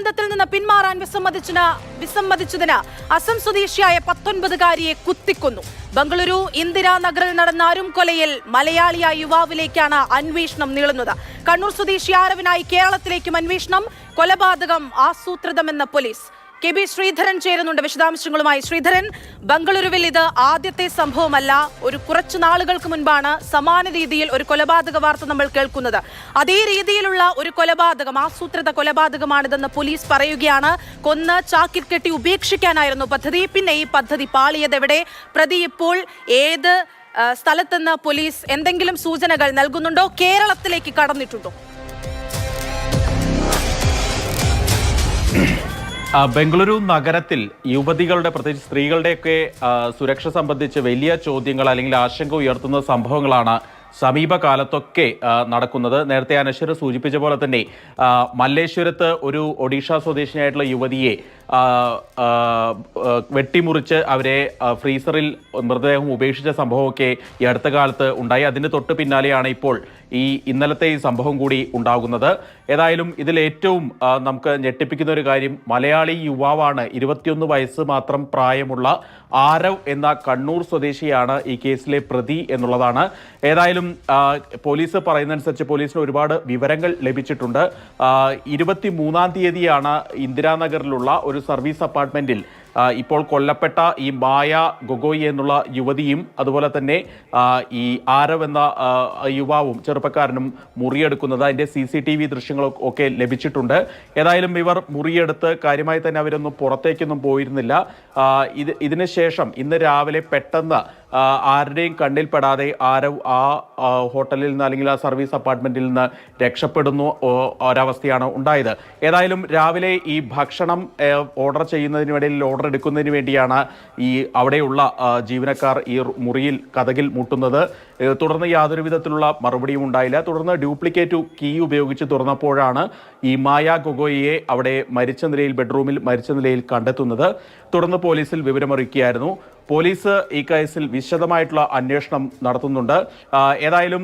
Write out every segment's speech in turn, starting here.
പ്രണയബന്ധത്തിൽ നിന്ന് പിന്മാറാൻ വിസമ്മതിച്ചതിന് അസം സ്വദേശിയായ 19-കാരിയെ കുത്തിക്കൊന്നു. ബംഗളൂരു ഇന്ദിരാനഗറിൽ നടന്ന അരുംകൊലയിൽ മലയാളിയായ യുവാവിലേക്കാണ് അന്വേഷണം നീളുന്നത്. കണ്ണൂർ സ്വദേശി ആരവിനായി കേരളത്തിലേക്കും അന്വേഷണം. കൊലപാതകം ആസൂത്രിതമെന്ന് പോലീസ്. കെ.ബി. ശ്രീധരൻ ചേരുന്നുണ്ട് വിശദാംശങ്ങളുമായി. ശ്രീധരൻ, ബംഗളൂരുവിൽ ഇത് ആദ്യത്തെ സംഭവമല്ല. കുറച്ചു നാളുകൾക്ക് മുൻപാണ് സമാന രീതിയിൽ ഒരു കൊലപാതക വാർത്ത നമ്മൾ കേൾക്കുന്നത്. അതേ രീതിയിലുള്ള ഒരു കൊലപാതകം, ആസൂത്രിത കൊലപാതകമാണിതെന്ന് പോലീസ് പറയുകയാണ്. കൊന്ന് ചാക്കിൽ കെട്ടി ഉപേക്ഷിക്കാനായിരുന്നു പദ്ധതി. പിന്നെ ഈ പദ്ധതി പാളിയതെവിടെ? പ്രതി ഇപ്പോൾ ഏത് സ്ഥലത്തെന്ന് പോലീസ് എന്തെങ്കിലും സൂചനകൾ നൽകുന്നുണ്ടോ? കേരളത്തിലേക്ക് കടന്നിട്ടുണ്ടോ? ബംഗളൂരു നഗരത്തിൽ യുവതികളുടെ, പ്രത്യേകിച്ച് സ്ത്രീകളുടെയൊക്കെ സുരക്ഷ സംബന്ധിച്ച് വലിയ ചോദ്യങ്ങൾ അല്ലെങ്കിൽ ആശങ്ക ഉയർത്തുന്ന സംഭവങ്ങളാണ് സമീപകാലത്തൊക്കെ നടക്കുന്നത്. നേരത്തെ അനശ്വര സൂചിപ്പിച്ച പോലെ തന്നെ മല്ലേശ്വരത്ത് ഒരു ഒഡീഷ സ്വദേശിനിയായിട്ടുള്ള യുവതിയെ വെട്ടിമുറിച്ച് അവരെ ഫ്രീസറിൽ മൃതദേഹം ഉപേക്ഷിച്ച സംഭവമൊക്കെ ഈ അടുത്ത കാലത്ത് ഉണ്ടായി. അതിന് തൊട്ട് പിന്നാലെയാണ് ഇപ്പോൾ ഇന്നലത്തെ ഈ സംഭവം കൂടി ഉണ്ടാകുന്നത്. ഏതായാലും ഇതിൽ ഏറ്റവും നമുക്ക് ഞെട്ടിപ്പിക്കുന്ന ഒരു കാര്യം, മലയാളി യുവാവാണ്, 21 വയസ്സ് മാത്രം പ്രായമുള്ള ആരവ് എന്ന കണ്ണൂർ സ്വദേശിയാണ് ഈ കേസിലെ പ്രതി എന്നുള്ളതാണ്. ഏതായാലും പോലീസ് പറയുന്നതനുസരിച്ച് പോലീസിന് ഒരുപാട് വിവരങ്ങൾ ലഭിച്ചിട്ടുണ്ട്. 23-ാം തീയതിയാണ് ഇന്ദിരാനഗറിലുള്ള ഒരു സർവീസ് അപ്പാർട്ട്മെന്റിൽ ഇപ്പോൾ കൊല്ലപ്പെട്ട ഈ മായ ഗൊഗോയി എന്നുള്ള യുവതിയും അതുപോലെ തന്നെ ഈ ആരവ് എന്ന യുവാവും ചെറുപ്പക്കാരനും മുറിയെടുക്കുന്നത്. അതിൻ്റെ CCTV ദൃശ്യങ്ങളൊക്കെ ലഭിച്ചിട്ടുണ്ട്. ഏതായാലും ഇവർ മുറിയെടുത്ത് കാര്യമായി തന്നെ അവരൊന്നും പുറത്തേക്കൊന്നും പോയിരുന്നില്ല. ഇതിന് ശേഷം ഇന്ന് രാവിലെ പെട്ടെന്ന് ആരുടെയും കണ്ണിൽപ്പെടാതെ ആരവ് ആ ഹോട്ടലിൽ നിന്ന് അല്ലെങ്കിൽ ആ സർവീസ് അപ്പാർട്ട്മെന്റിൽ നിന്ന് രക്ഷപ്പെടുന്നു ഒരവസ്ഥയാണ് ഉണ്ടായത്. ഏതായാലും രാവിലെ ഈ ഭക്ഷണം ഓർഡർ ചെയ്യുന്നതിനിടയിൽ ഓർഡർ എടുക്കുന്നതിന് വേണ്ടിയാണ് ഈ അവിടെയുള്ള ജീവനക്കാർ ഈ മുറിയിൽ കതകിൽ മുട്ടുന്നത്. തുടർന്ന് യാതൊരു വിധത്തിലുള്ള മറുപടിയും ഉണ്ടായില്ല. തുടർന്ന് ഡ്യൂപ്ലിക്കേറ്റ് കീ ഉപയോഗിച്ച് തുറന്നപ്പോഴാണ് ഈ മായ ഗൊഗോയിയെ അവിടെ മരിച്ച നിലയിൽ, ബെഡ്റൂമിൽ മരിച്ച നിലയിൽ കണ്ടെത്തുന്നത്. തുടർന്ന് പോലീസിൽ വിവരമറിയിക്കുകയായിരുന്നു. പോലീസ് ഈ കേസിൽ വിശദമായിട്ടുള്ള അന്വേഷണം നടത്തുന്നുണ്ട്. ഏതായാലും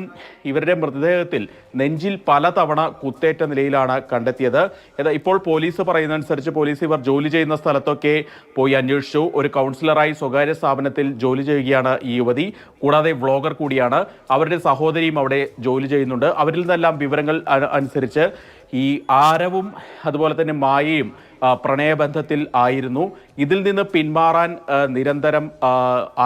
ഇവരുടെ മൃതദേഹത്തിൽ നെഞ്ചിൽ പലതവണ കുത്തേറ്റ നിലയിലാണ് കണ്ടെത്തിയത്. ഇപ്പോൾ പോലീസ് പറയുന്നതനുസരിച്ച് പോലീസ് ഇവർ ജോലി ചെയ്യുന്ന സ്ഥലത്തൊക്കെ പോയി അന്വേഷിച്ചു. ഒരു കൗൺസിലറായി സ്വകാര്യ സ്ഥാപനത്തിൽ ജോലി ചെയ്യുകയാണ് ഈ യുവതി. കൂടാതെ വ്ളോഗർ കൂടിയാണ്. അവരുടെ സഹോദരിയും അവിടെ ജോലി ചെയ്യുന്നുണ്ട്. അവരിൽ നിന്നെല്ലാം വിവരങ്ങൾ അനുസരിച്ച് ഈ ആരവും അതുപോലെ തന്നെ മായയും പ്രണയബന്ധത്തിൽ ആയിരുന്നു. ഇതിൽ നിന്ന് പിന്മാറാൻ നിരന്തരം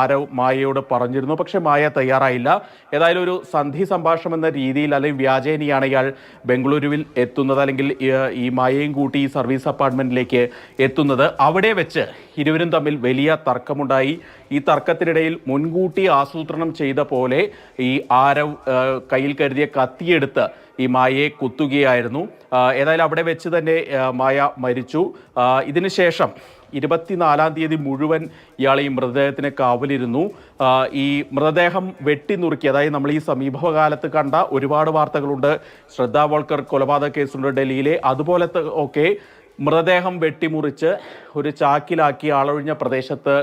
ആരവ് മായയോട് പറഞ്ഞിരുന്നു. പക്ഷെ മായ തയ്യാറായില്ല. ഏതായാലും ഒരു സന്ധി സംഭാഷണം എന്ന രീതിയിൽ അല്ലെങ്കിൽ വ്യാജേനയാണ് ഇയാൾ ബംഗളൂരുവിൽ എത്തുന്നത്, അല്ലെങ്കിൽ ഈ മായയും കൂട്ടി ഈ സർവീസ് അപ്പാർട്ട്മെന്റിലേക്ക് എത്തുന്നത്. അവിടെ വെച്ച് ഇരുവരും തമ്മിൽ വലിയ തർക്കമുണ്ടായി. ഈ തർക്കത്തിനിടയിൽ മുൻകൂട്ടി ആസൂത്രണം ചെയ്ത പോലെ ഈ ആരവ് കയ്യിൽ കരുതിയ കത്തിയെടുത്ത് ഈ മായയെ കുത്തുകയായിരുന്നു. ഏതായാലും അവിടെ വെച്ച് തന്നെ മായ മരിച്ചു. ഇതിനുശേഷം 24-ാം തീയതി മുഴുവൻ ഇയാൾ ഈ മൃതദേഹത്തിന് കാവലിരുന്നു. ഈ മൃതദേഹം വെട്ടിനുറുക്കി, അതായത് നമ്മൾ ഈ സമീപകാലത്ത് കണ്ട ഒരുപാട് വാർത്തകളുണ്ട്. ശ്രദ്ധാ വോൾക്കർ കൊലപാതക കേസുണ്ട് ഡൽഹിയിലെ. അതുപോലത്തെ ഒക്കെ മൃതദേഹം വെട്ടിമുറിച്ച് ഒരു ചാക്കിലാക്കി ആളൊഴിഞ്ഞ പ്രദേശത്ത്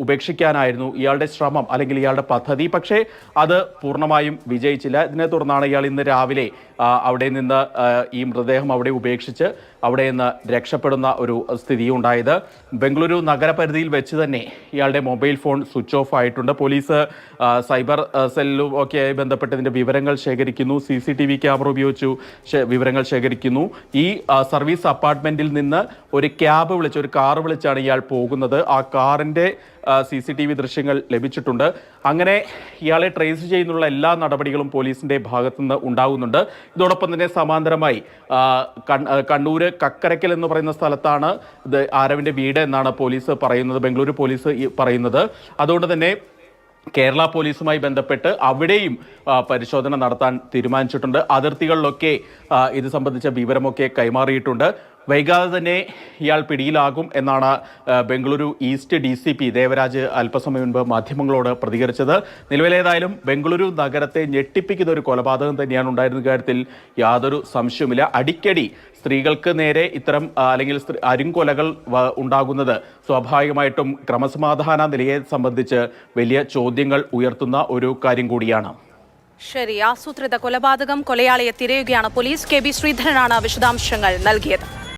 ഉപേക്ഷിക്കാനായിരുന്നു ഇയാളുടെ ശ്രമം അല്ലെങ്കിൽ ഇയാളുടെ പദ്ധതി. പക്ഷേ അത് പൂർണ്ണമായും വിജയിച്ചില്ല. ഇതിനെ തുടർന്നാണ് ഇയാൾ ഇന്ന് രാവിലെ അവിടെ നിന്ന് ഈ മൃതദേഹം അവിടെ ഉപേക്ഷിച്ച് അവിടെ നിന്ന് രക്ഷപ്പെടുന്ന ഒരു സ്ഥിതി ഉണ്ടായത്. ബംഗളൂരു നഗരപരിധിയിൽ വെച്ച് തന്നെ ഇയാളുടെ മൊബൈൽ ഫോൺ സ്വിച്ച് ഓഫ് ആയിട്ടുണ്ട്. പോലീസ് സൈബർ സെല്ലും ഒക്കെയായി ബന്ധപ്പെട്ടതിൻ്റെ വിവരങ്ങൾ ശേഖരിക്കുന്നു. CCTV ക്യാമറ ഉപയോഗിച്ചു വിവരങ്ങൾ ശേഖരിക്കുന്നു. ഈ സർവീസ് അപ്പാർട്ട്മെന്റിൽ നിന്ന് ഒരു കാർ വിളിച്ചാണ് ഇയാൾ പോകുന്നത്. ആ കാറിൻ്റെ CCTV ദൃശ്യങ്ങൾ ലഭിച്ചിട്ടുണ്ട്. അങ്ങനെ ഇയാളെ ട്രേസ് ചെയ്യുന്നുള്ള എല്ലാ നടപടികളും പോലീസിൻ്റെ ഭാഗത്തുനിന്ന് ഉണ്ടാകുന്നുണ്ട്. ഇതോടൊപ്പം തന്നെ സമാന്തരമായി കണ്ണൂർ കക്കരക്കൽ എന്ന് പറയുന്ന സ്ഥലത്താണ് ആരവിൻ്റെ വീട് എന്നാണ് പോലീസ് പറയുന്നത്, ബംഗളൂരു പോലീസ് പറയുന്നത്. അതുകൊണ്ട് തന്നെ കേരള പോലീസുമായി ബന്ധപ്പെട്ട് അവിടെയും പരിശോധന നടത്താൻ തീരുമാനിച്ചിട്ടുണ്ട്. അതിർത്തികളിലൊക്കെ ഇത് സംബന്ധിച്ച വിവരമൊക്കെ കൈമാറിയിട്ടുണ്ട്. വൈകാതെ തന്നെ ഇയാൾ പിടിയിലാകും എന്നാണ് ബംഗളൂരു ഈസ്റ്റ് DCP ദേവരാജ് അല്പസമയം മുൻപ് മാധ്യമങ്ങളോട് പ്രതികരിച്ചത്. നിലവിലേതായാലും ബംഗളൂരു നഗരത്തെ ഞെട്ടിപ്പിക്കുന്ന ഒരു കൊലപാതകം തന്നെയാണ് ഉണ്ടായിരുന്ന കാര്യത്തിൽ യാതൊരു സംശയവുമില്ല. അടിക്കടി സ്ത്രീകൾക്ക് നേരെ ഇത്തരം അല്ലെങ്കിൽ അരുംകൊലകൾ ഉണ്ടാകുന്നത് സ്വാഭാവികമായിട്ടും ക്രമസമാധാന നിലയെ സംബന്ധിച്ച് വലിയ ചോദ്യങ്ങൾ ഉയർത്തുന്ന ഒരു കാര്യം കൂടിയാണ്. ശരി, ആസൂത്രിത കൊലപാതകം, കൊലയാളിയെ തിരയുകയാണ് പോലീസ്. കെ.ബി. ശ്രീധരനാണ് വിശദാംശങ്ങൾ നൽകിയത്.